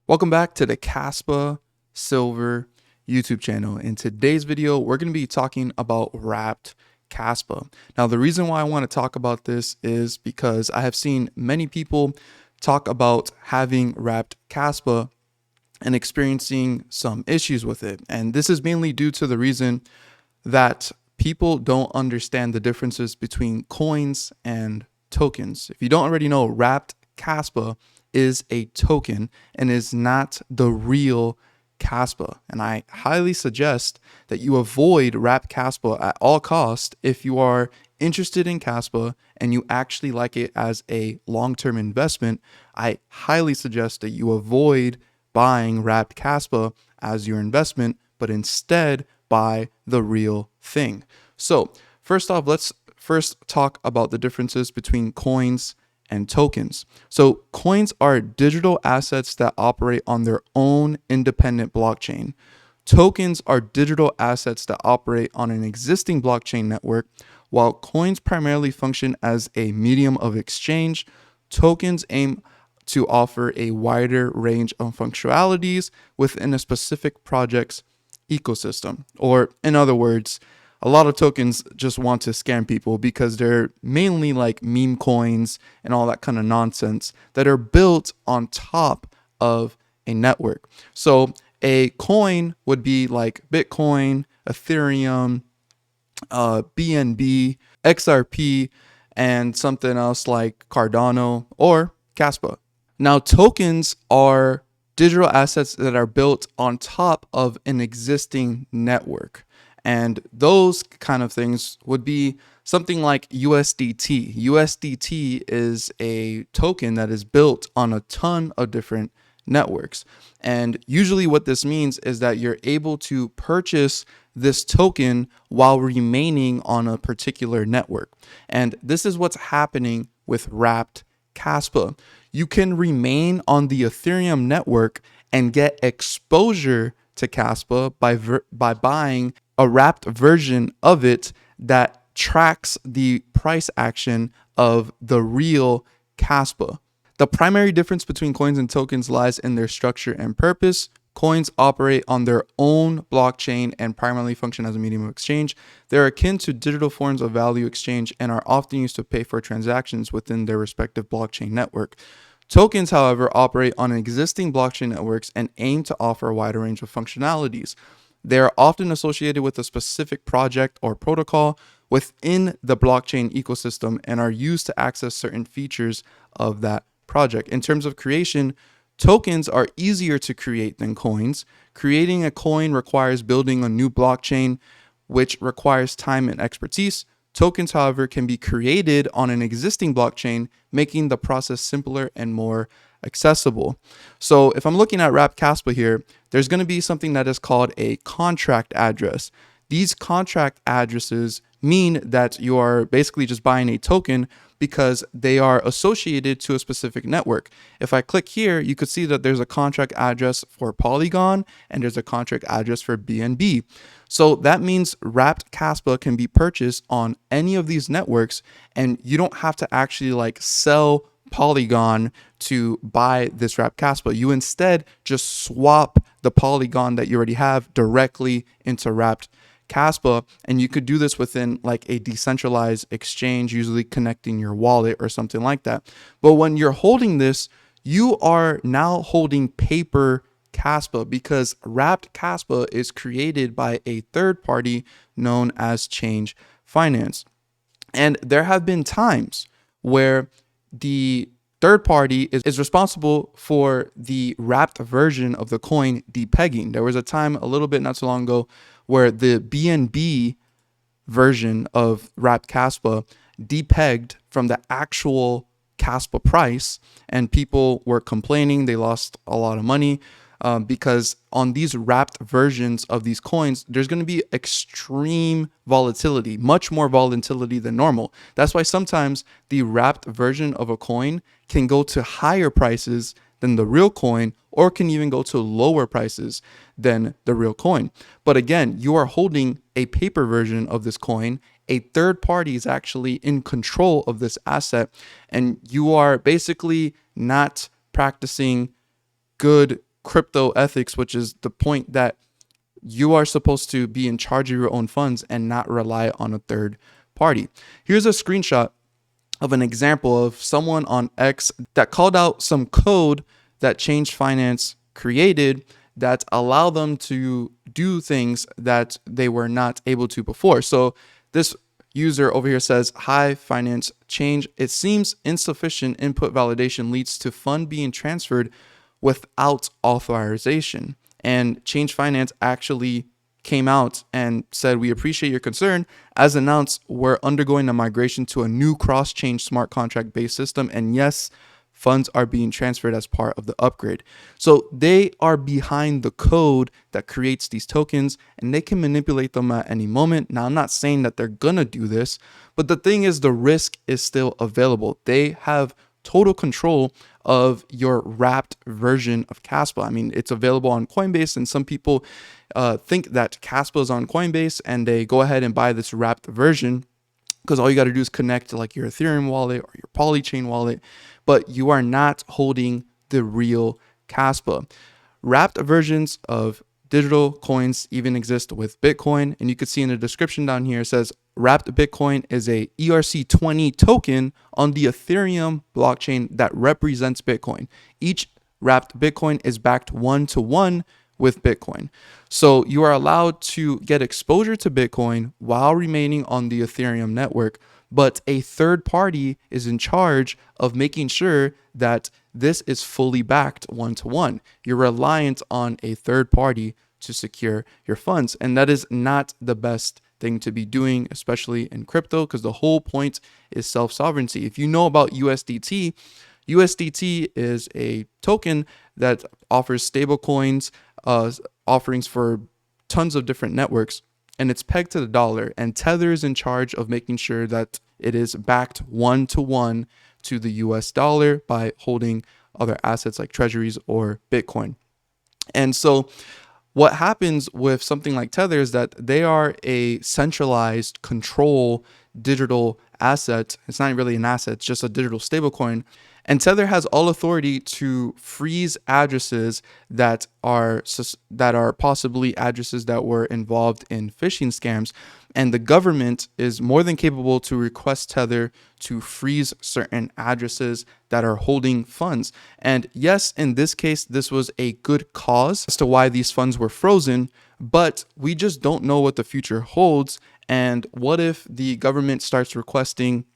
Welcome back to the Kaspa Silver YouTube channel. In today's video, we're going to be talking about wrapped Kaspa. Now, the reason why I want to talk about this is because I have seen many people talk about having wrapped Kaspa and experiencing some issues with it. And this is mainly due to the reason that people don't understand the differences between coins and tokens. If you don't already know, wrapped Kaspa is a token and is not the real Kaspa. And I highly suggest that you avoid wrapped Kaspa at all costs if you are interested in Kaspa and you actually like it as a long-term investment. I highly suggest that you avoid buying wrapped Kaspa as your investment, but instead buy the real thing. So first off, let's first talk about the differences between coins and tokens. So coins are digital assets that operate on their own independent blockchain. Tokens are digital assets that operate on an existing blockchain network. While coins primarily function as a medium of exchange, tokens aim to offer a wider range of functionalities within a specific project's ecosystem. Or in other words, a lot of tokens just want to scam people because they're mainly like meme coins and all that kind of nonsense that are built on top of a network. So a coin would be like Bitcoin, Ethereum, BNB, XRP, and something else like Cardano or Kaspa. Now, tokens are digital assets that are built on top of an existing network. And those kind of things would be something like USDT. USDT is a token that is built on a ton of different networks. And usually what this means is that you're able to purchase this token while remaining on a particular network. And this is what's happening with wrapped Kaspa. You can remain on the Ethereum network and get exposure to Kaspa by buying a wrapped version of it that tracks the price action of the real Kaspa. The primary difference between coins and tokens lies in their structure and purpose. Coins operate on their own blockchain and primarily function as a medium of exchange. They're akin to digital forms of value exchange and are often used to pay for transactions within their respective blockchain network. Tokens, however, operate on existing blockchain networks and aim to offer a wider range of functionalities. They are often associated with a specific project or protocol within the blockchain ecosystem and are used to access certain features of that project. In terms of creation, tokens are easier to create than coins. Creating a coin requires building a new blockchain, which requires time and expertise. Tokens, however, can be created on an existing blockchain, making the process simpler and more accessible. So if I'm looking at wrapped Kaspa here, there's going to be something that is called a contract address. These contract addresses mean that you are basically just buying a token because they are associated to a specific network. If I click here, you could see that there's a contract address for Polygon and there's a contract address for BNB. So that means wrapped Kaspa can be purchased on any of these networks and you don't have to actually like sell Polygon to buy this wrapped Kaspa. You instead just swap the Polygon that you already have directly into wrapped Kaspa, and you could do this within like a decentralized exchange, usually connecting your wallet or something like that. But when you're holding this, you are now holding paper Kaspa because wrapped Kaspa is created by a third party known as Change Finance. And there have been times where the third party is responsible for the wrapped version of the coin depegging. There was a time a little bit not so long ago where the BNB version of wrapped Kaspa depegged from the actual Kaspa price, and people were complaining. They lost a lot of money because on these wrapped versions of these coins, there's going to be extreme volatility, much more volatility than normal. That's why sometimes the wrapped version of a coin can go to higher prices than the real coin, or can even go to lower prices than the real coin. But again, you are holding a paper version of this coin. A third party is actually in control of this asset, and you are basically not practicing good crypto ethics, which is the point that you are supposed to be in charge of your own funds and not rely on a third party. Here's a screenshot of an example of someone on X that called out some code that Change Finance created that allow them to do things that they were not able to before. So this user over here says, "Hi, finance change. It seems insufficient input validation leads to fund being transferred without authorization." And Change Finance actually came out and said, "We appreciate your concern. As announced, we're undergoing a migration to a new cross-chain smart contract-based system. And yes, funds are being transferred as part of the upgrade." So they are behind the code that creates these tokens, and they can manipulate them at any moment. Now, I'm not saying that they're going to do this, but the thing is, the risk is still available. They have total control of your wrapped version of Kaspa. I mean, it's available on Coinbase, and some people think that Kaspa is on Coinbase, and they go ahead and buy this wrapped version because all you got to do is connect to like your Ethereum wallet or your Polychain wallet, but you are not holding the real Kaspa. Wrapped versions of digital coins even exist with Bitcoin, and you can see in the description down here, it says wrapped Bitcoin is a ERC20 token on the Ethereum blockchain that represents Bitcoin. Each wrapped Bitcoin is backed 1-to-1 with Bitcoin. So you are allowed to get exposure to Bitcoin while remaining on the Ethereum network, but a third party is in charge of making sure that this is fully backed 1-to-1. You're reliant on a third party to secure your funds, and that is not the best thing to be doing, especially in crypto, because the whole point is self-sovereignty. If you know about USDT, USDT is a token that offers stable coins, offerings for tons of different networks, and it's pegged to the dollar, and Tether is in charge of making sure that it is backed 1-to-1 to the US dollar by holding other assets like treasuries or Bitcoin. And so what happens with something like Tether is that they are a centralized control digital asset. It's not really an asset, it's just a digital stablecoin. And Tether has all authority to freeze addresses that are possibly addresses that were involved in phishing scams. And the government is more than capable to request Tether to freeze certain addresses that are holding funds. And yes, in this case, this was a good cause as to why these funds were frozen, but we just don't know what the future holds. And what if the government starts requesting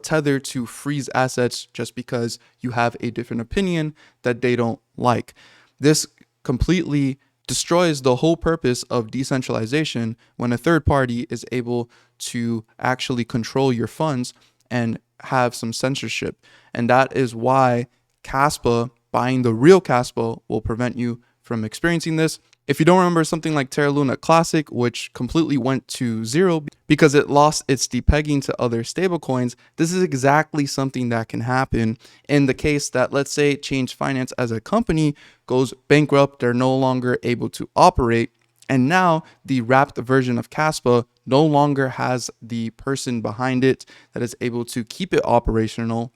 Tether to freeze assets just because you have a different opinion that they don't like? This completely destroys the whole purpose of decentralization when a third party is able to actually control your funds and have some censorship. And that is why Kaspa, buying the real Kaspa, will prevent you from experiencing this. If you don't remember something like Terra Luna Classic, which completely went to zero because it lost its depegging to other stablecoins, this is exactly something that can happen in the case that, let's say, Change Finance as a company goes bankrupt, they're no longer able to operate, and now the wrapped version of Kaspa no longer has the person behind it that is able to keep it operational,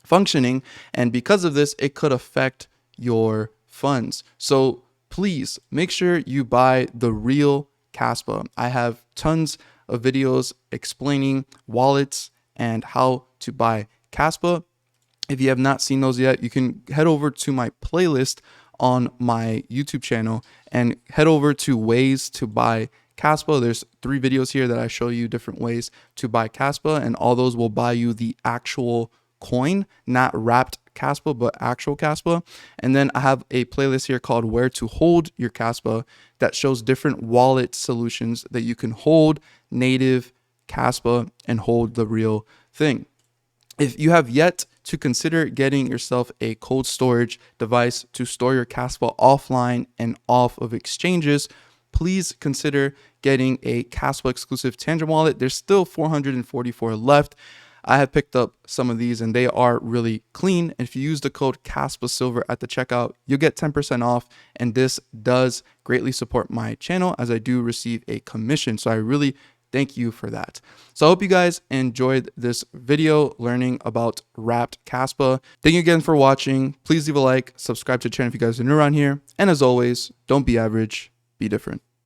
functioning, and because of this, it could affect your funds. So please make sure you buy the real Kaspa. I have tons of videos explaining wallets and how to buy Kaspa. If you have not seen those yet, you can head over to my playlist on my YouTube channel and head over to ways to buy Kaspa. There's 3 videos here that I show you different ways to buy Kaspa, and all those will buy you the actual coin, not wrapped Kaspa, but actual Kaspa. And then I have a playlist here called Where to Hold Your Kaspa that shows different wallet solutions that you can hold native Kaspa and hold the real thing. If you have yet to consider getting yourself a cold storage device to store your Kaspa offline and off of exchanges, please consider getting a Kaspa exclusive Tangent wallet. There's still 444 left. I have picked up some of these and they are really clean. And if you use the code Kaspa Silver at the checkout, you'll get 10% off. And this does greatly support my channel as I do receive a commission. So I really Thank you for that. So I hope you guys enjoyed this video learning about wrapped Kaspa. Thank you again for watching. Please leave a like, subscribe to the channel if you guys are new around here. And as always, don't be average, be different.